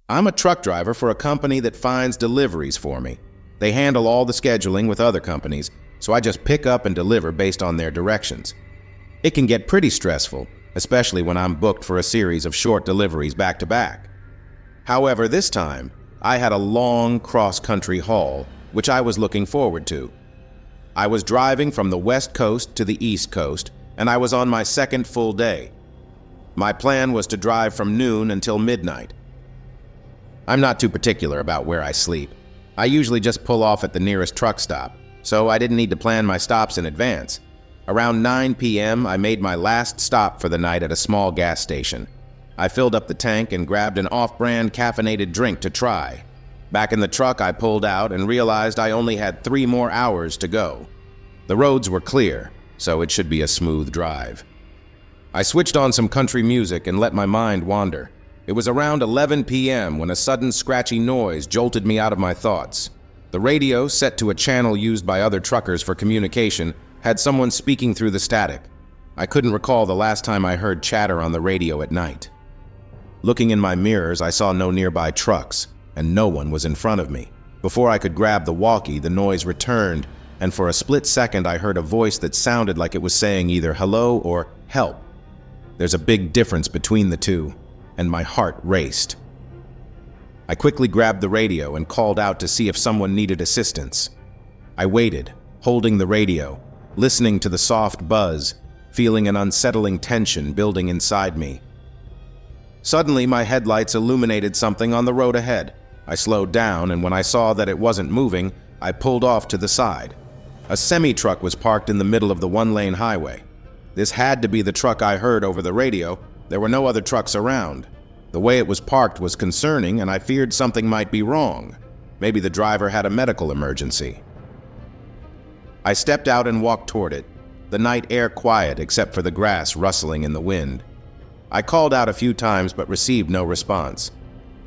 I'm a truck driver for a company that finds deliveries for me. They handle all the scheduling with other companies, so I just pick up and deliver based on their directions. It can get pretty stressful, especially when I'm booked for a series of short deliveries back to back. However, this time, I had a long cross-country haul, which I was looking forward to. I was driving from the West Coast to the East Coast, and I was on my second full day. My plan was to drive from noon until midnight. I'm not too particular about where I sleep. I usually just pull off at the nearest truck stop, so I didn't need to plan my stops in advance. Around 9 p.m., I made my last stop for the night at a small gas station. I filled up the tank and grabbed an off-brand caffeinated drink to try. Back in the truck, I pulled out and realized I only had 3 more hours to go. The roads were clear, so it should be a smooth drive. I switched on some country music and let my mind wander. It was around 11 p.m. when a sudden scratchy noise jolted me out of my thoughts. The radio, set to a channel used by other truckers for communication, had someone speaking through the static. I couldn't recall the last time I heard chatter on the radio at night. Looking in my mirrors, I saw no nearby trucks, and no one was in front of me. Before I could grab the walkie, the noise returned, and for a split second I heard a voice that sounded like it was saying either hello or help. There's a big difference between the two, and my heart raced. I quickly grabbed the radio and called out to see if someone needed assistance. I waited, holding the radio, listening to the soft buzz, feeling an unsettling tension building inside me. Suddenly, my headlights illuminated something on the road ahead. I slowed down, and when I saw that it wasn't moving, I pulled off to the side. A semi-truck was parked in the middle of the one-lane highway. This had to be the truck I heard over the radio. There were no other trucks around. The way it was parked was concerning, and I feared something might be wrong. Maybe the driver had a medical emergency. I stepped out and walked toward it, the night air quiet except for the grass rustling in the wind. I called out a few times but received no response.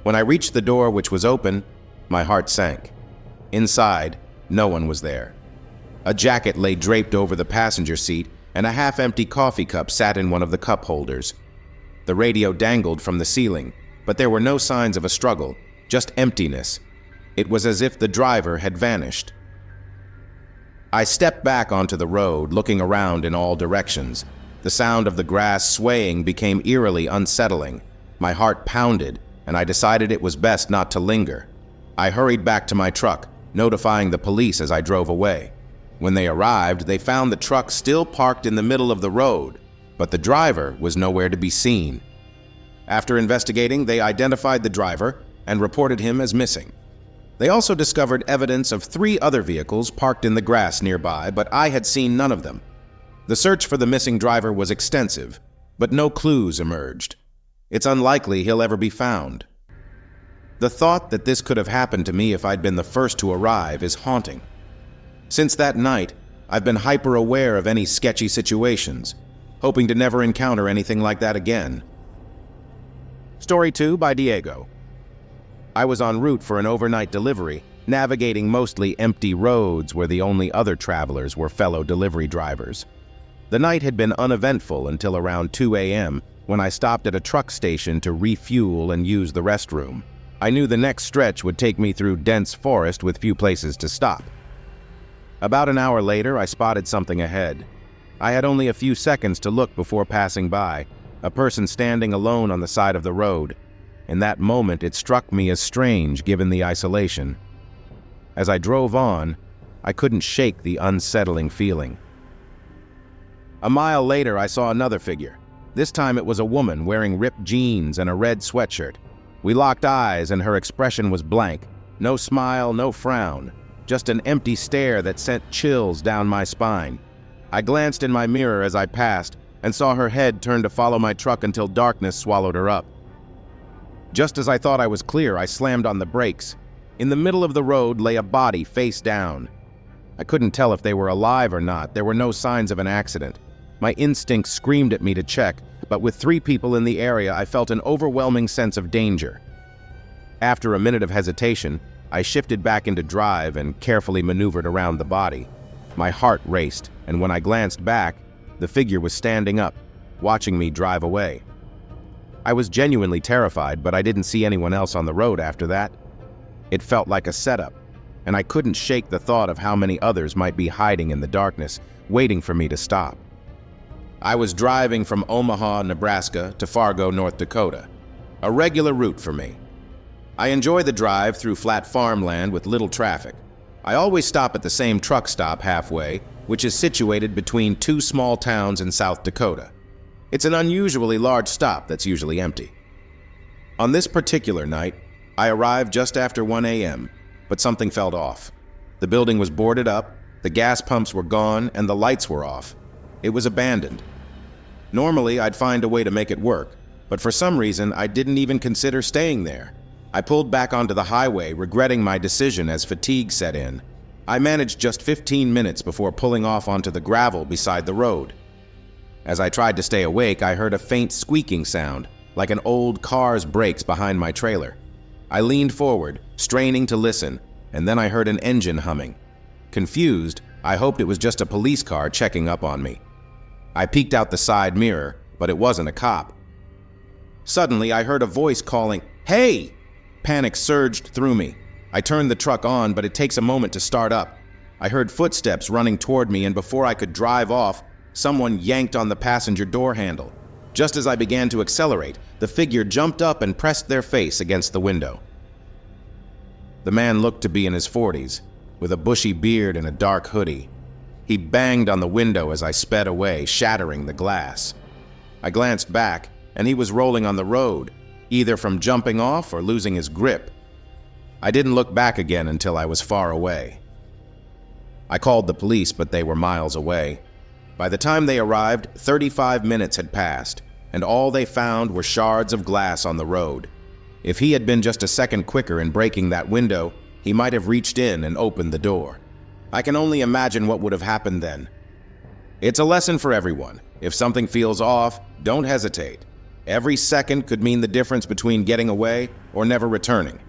When I reached the door, which was open, my heart sank. Inside, no one was there. A jacket lay draped over the passenger seat, and a half-empty coffee cup sat in one of the cup holders. The radio dangled from the ceiling, but there were no signs of a struggle, just emptiness. It was as if the driver had vanished. I stepped back onto the road, looking around in all directions. The sound of the grass swaying became eerily unsettling. My heart pounded, and I decided it was best not to linger. I hurried back to my truck, notifying the police as I drove away. When they arrived, they found the truck still parked in the middle of the road, but the driver was nowhere to be seen. After investigating, they identified the driver and reported him as missing. They also discovered evidence of 3 other vehicles parked in the grass nearby, but I had seen none of them. The search for the missing driver was extensive, but no clues emerged. It's unlikely he'll ever be found. The thought that this could have happened to me if I'd been the first to arrive is haunting. Since that night, I've been hyper-aware of any sketchy situations, hoping to never encounter anything like that again. Story 2 by Diego. I was en route for an overnight delivery, navigating mostly empty roads where the only other travelers were fellow delivery drivers. The night had been uneventful until around 2 a.m. when I stopped at a truck station to refuel and use the restroom. I knew the next stretch would take me through dense forest with few places to stop. About an hour later, I spotted something ahead. I had only a few seconds to look before passing by, a person standing alone on the side of the road. In that moment, it struck me as strange given the isolation. As I drove on, I couldn't shake the unsettling feeling. A mile later, I saw another figure. This time it was a woman wearing ripped jeans and a red sweatshirt. We locked eyes and her expression was blank. No smile, no frown. Just an empty stare that sent chills down my spine. I glanced in my mirror as I passed and saw her head turn to follow my truck until darkness swallowed her up. Just as I thought I was clear, I slammed on the brakes. In the middle of the road lay a body face down. I couldn't tell if they were alive or not. There were no signs of an accident. My instincts screamed at me to check, but with 3 people in the area, I felt an overwhelming sense of danger. After a minute of hesitation, I shifted back into drive and carefully maneuvered around the body. My heart raced, and when I glanced back, the figure was standing up, watching me drive away. I was genuinely terrified, but I didn't see anyone else on the road after that. It felt like a setup, and I couldn't shake the thought of how many others might be hiding in the darkness, waiting for me to stop. I was driving from Omaha, Nebraska to Fargo, North Dakota, a regular route for me. I enjoy the drive through flat farmland with little traffic. I always stop at the same truck stop halfway, which is situated between two small towns in South Dakota. It's an unusually large stop that's usually empty. On this particular night, I arrived just after 1 a.m., but something felt off. The building was boarded up, the gas pumps were gone, and the lights were off. It was abandoned. Normally, I'd find a way to make it work, but for some reason, I didn't even consider staying there. I pulled back onto the highway, regretting my decision as fatigue set in. I managed just 15 minutes before pulling off onto the gravel beside the road. As I tried to stay awake, I heard a faint squeaking sound, like an old car's brakes behind my trailer. I leaned forward, straining to listen, and then I heard an engine humming. Confused, I hoped it was just a police car checking up on me. I peeked out the side mirror, but it wasn't a cop. Suddenly, I heard a voice calling, "Hey!" Panic surged through me. I turned the truck on, but it takes a moment to start up. I heard footsteps running toward me, and before I could drive off, someone yanked on the passenger door handle. Just as I began to accelerate, the figure jumped up and pressed their face against the window. The man looked to be in his 40s, with a bushy beard and a dark hoodie. He banged on the window as I sped away, shattering the glass. I glanced back, and he was rolling on the road, either from jumping off or losing his grip. I didn't look back again until I was far away. I called the police, but they were miles away. By the time they arrived, 35 minutes had passed, and all they found were shards of glass on the road. If he had been just a second quicker in breaking that window, he might have reached in and opened the door. I can only imagine what would have happened then. It's a lesson for everyone. If something feels off, don't hesitate. Every second could mean the difference between getting away or never returning.